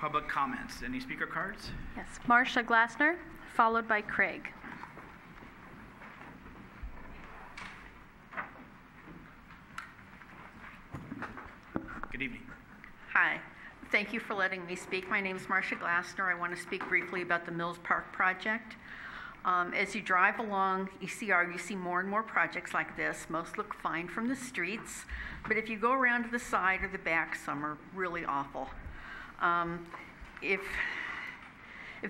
public comments. Any speaker cards? Yes, Marcia Glassner, followed by Craig. Good evening. Hi. Thank you for letting me speak. My name is Marcia Glassner. I want to speak briefly about the Mills Park project. As you drive along ECR, you see more and more projects like this. Most look fine from the streets, but if you go around to the side or the back, some are really awful. If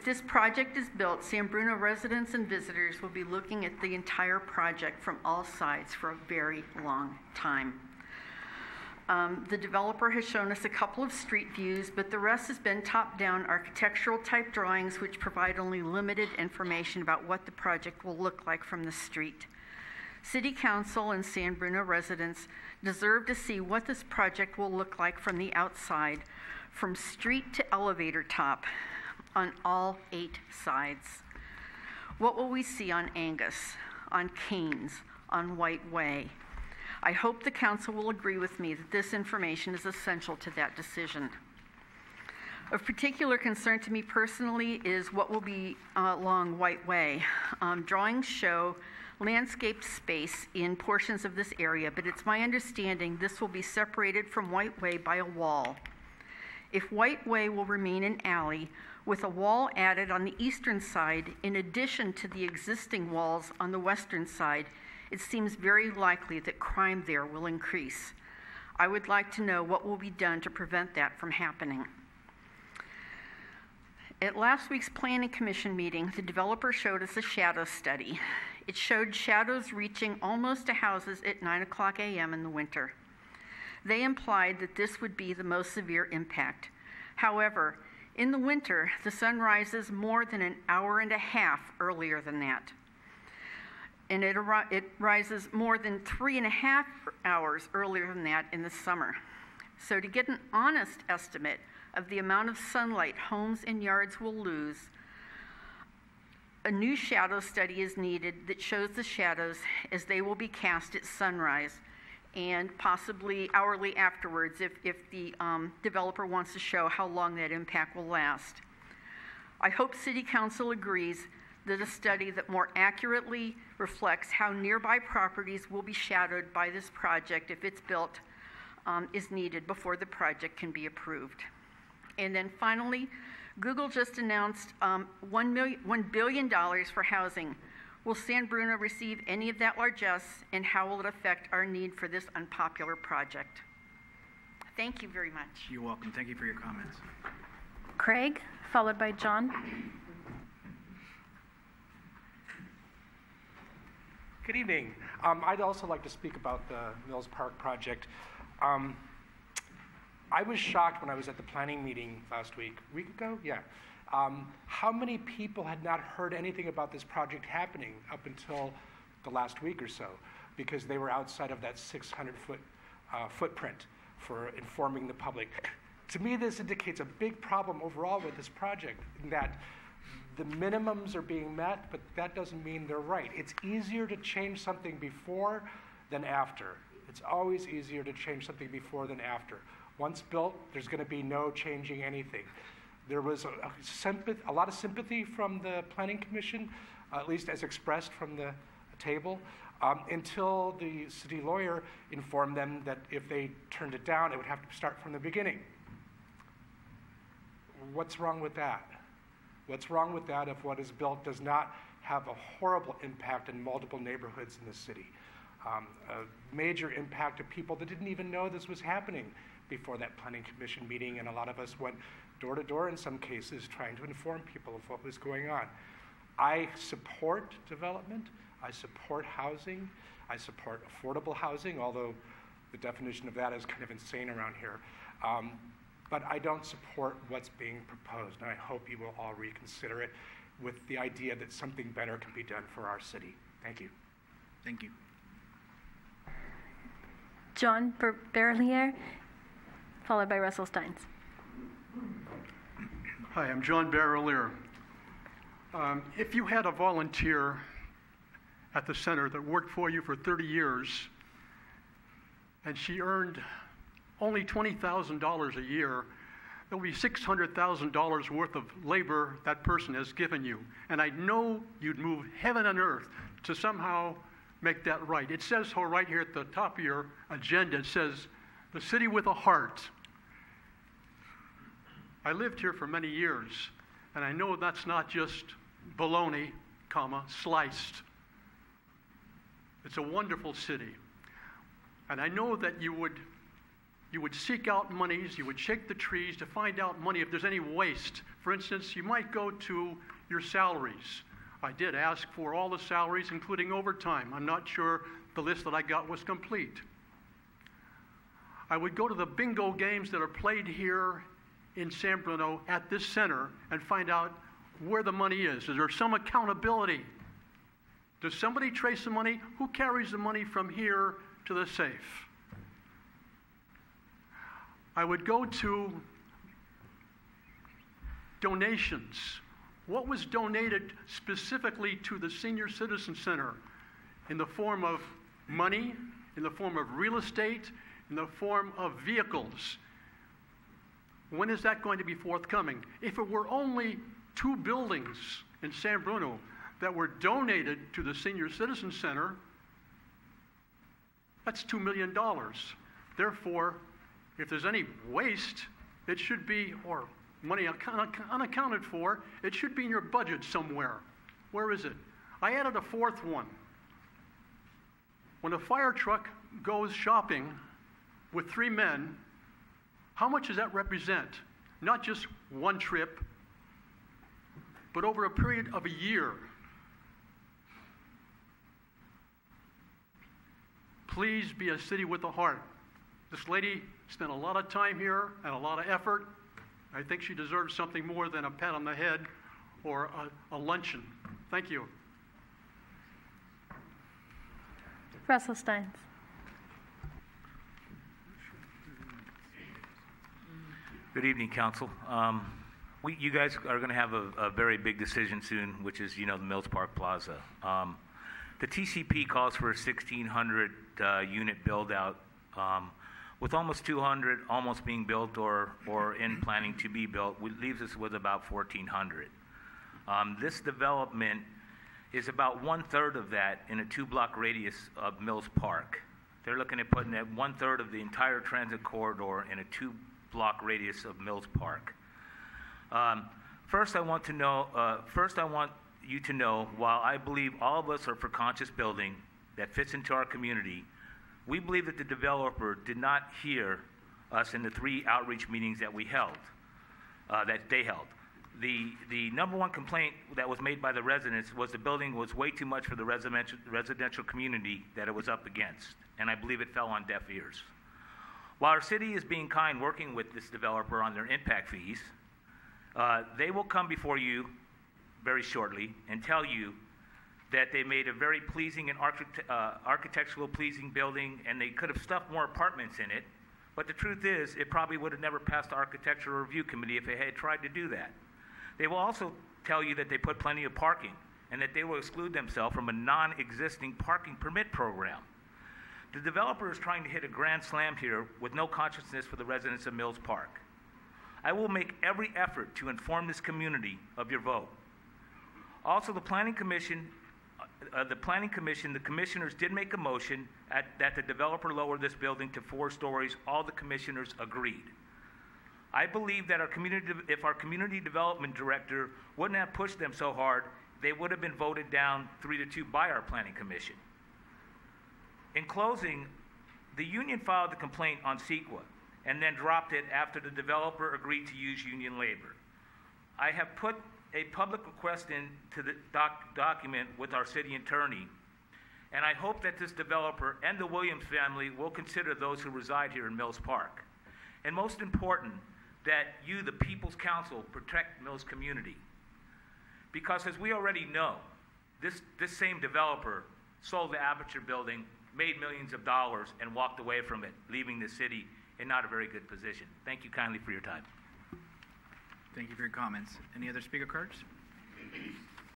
this project is built, San Bruno residents and visitors will be looking at the entire project from all sides for a very long time. The developer has shown us a couple of street views, but the rest has been top-down architectural type drawings which provide only limited information about what the project will look like from the street. City Council and San Bruno residents deserve to see what this project will look like from the outside, from street to elevator top, on all 8 sides. What will we see on Angus, on Keynes, on White Way? I hope the council will agree with me that this information is essential to that decision. Of particular concern to me personally is what will be along White Way. Drawings show landscaped space in portions of this area, but it's my understanding this will be separated from White Way by a wall. If White Way will remain an alley with a wall added on the eastern side in addition to the existing walls on the western side, it seems very likely that crime there will increase. I would like to know what will be done to prevent that from happening. At last week's Planning Commission meeting, the developer showed us a shadow study. It showed shadows reaching almost to houses at 9:00 a.m. in the winter. They implied that this would be the most severe impact. However, in the winter, the sun rises more than an hour and a half earlier than that. And it rises more than 3.5 hours earlier than that in the summer. So to get an honest estimate of the amount of sunlight homes and yards will lose, a new shadow study is needed that shows the shadows as they will be cast at sunrise and possibly hourly afterwards if the developer wants to show how long that impact will last. I hope City Council agrees that a study that more accurately reflects how nearby properties will be shadowed by this project if it's built is needed before the project can be approved. And then finally, Google just announced $1 billion for housing. Will San Bruno receive any of that largesse, and how will it affect our need for this unpopular project? Thank you very much. You're welcome. Thank you for your comments. Craig, followed by John. Good evening. I'd also like to speak about the Mills Park project. I was shocked when I was at the planning meeting last week ago? Yeah. How many people had not heard anything about this project happening up until the last week or so, because they were outside of that 600-foot footprint for informing the public. To me, this indicates a big problem overall with this project, in that the minimums are being met, but that doesn't mean they're right. It's easier to change something before than after. It's always easier to change something before than after. Once built, there's going to be no changing anything. There was a lot of sympathy from the Planning Commission, at least as expressed from the table, until the city lawyer informed them that if they turned it down, it would have to start from the beginning. What's wrong with that? What's wrong with that if what is built does not have a horrible impact in multiple neighborhoods in the city? A major impact to people that didn't even know this was happening before that Planning Commission meeting, and a lot of us went door to door in some cases trying to inform people of what was going on. I support development. I support housing. I support affordable housing, although the definition of that is kind of insane around here. But I don't support what's being proposed, and I hope you will all reconsider it with the idea that something better can be done for our city. Thank you. Thank you. John Berlier, followed by Russell Steins. Hi, I'm John Berlier. If you had a volunteer at the center that worked for you for 30 years and she earned only $20,000 a year, there'll be $600,000 worth of labor that person has given you. And I know you'd move heaven and earth to somehow make that right. It says so right here at the top of your agenda. It says, the city with a heart. I lived here for many years, and I know that's not just bologna, sliced. It's a wonderful city. And I know that you would seek out monies, you would shake the trees to find out money if there's any waste. For instance, you might go to your salaries. I did ask for all the salaries, including overtime. I'm not sure the list that I got was complete. I would go to the bingo games that are played here in San Bruno at this center and find out where the money is. Is there some accountability? Does somebody trace the money? Who carries the money from here to the safe? I would go to donations. What was donated specifically to the Senior Citizen Center in the form of money, in the form of real estate, in the form of vehicles? When is that going to be forthcoming? If it were only 2 buildings in San Bruno that were donated to the Senior Citizen Center, that's $2 million. Therefore, if there's any waste, it should be, or money unaccounted for, it should be in your budget somewhere. Where is it? I added a 4th one. When a fire truck goes shopping with 3 men, how much does that represent? Not just one trip, but over a period of a year. Please be a city with a heart. This lady spent a lot of time here and a lot of effort. I think she deserves something more than a pat on the head or a luncheon. Thank you. Russell Steins. Good evening, Council. You guys are going to have a very big decision soon, which is, the Mills Park Plaza. The TCP calls for a 1,600 unit build out, with almost 200 almost being built or in planning to be built, leaves us with about 1,400. This development is about 1/3 of that in a 2-block radius of Mills Park. They're looking at putting that 1/3 of the entire transit corridor in a 2-block radius of Mills Park. First, I want you to know, while I believe all of us are for conscious building that fits into our community, we believe that the developer did not hear us in the 3 outreach meetings that we held, that they held. The number one complaint that was made by the residents was the building was way too much for the residential community that it was up against, and I believe it fell on deaf ears. While our city is being kind working with this developer on their impact fees, they will come before you very shortly and tell you that they made a very pleasing and architectural pleasing building, and they could have stuffed more apartments in it, but the truth is it probably would have never passed the Architectural Review Committee if they had tried to do that. They will also tell you that they put plenty of parking and that they will exclude themselves from a non-existing parking permit program. The developer is trying to hit a grand slam here with no consciousness for the residents of Mills Park. I will make every effort to inform this community of your vote. Also, the Planning Commission, the commissioners did make a motion that the developer lower this building to 4 stories. All the commissioners agreed. I believe that if our community development director wouldn't have pushed them so hard, they would have been voted down 3-2 by our Planning Commission. In closing, the union filed the complaint on CEQA and then dropped it after the developer agreed to use union labor. I have put a public request into the document with our city attorney, and I hope that this developer and the Williams family will consider those who reside here in Mills Park. And most important, that you, the People's Council, protect Mills community. Because as we already know, this same developer sold the Aperture building, made millions of dollars, and walked away from it, leaving the city in not a very good position. Thank you kindly for your time. Thank you for your comments. Any other speaker cards?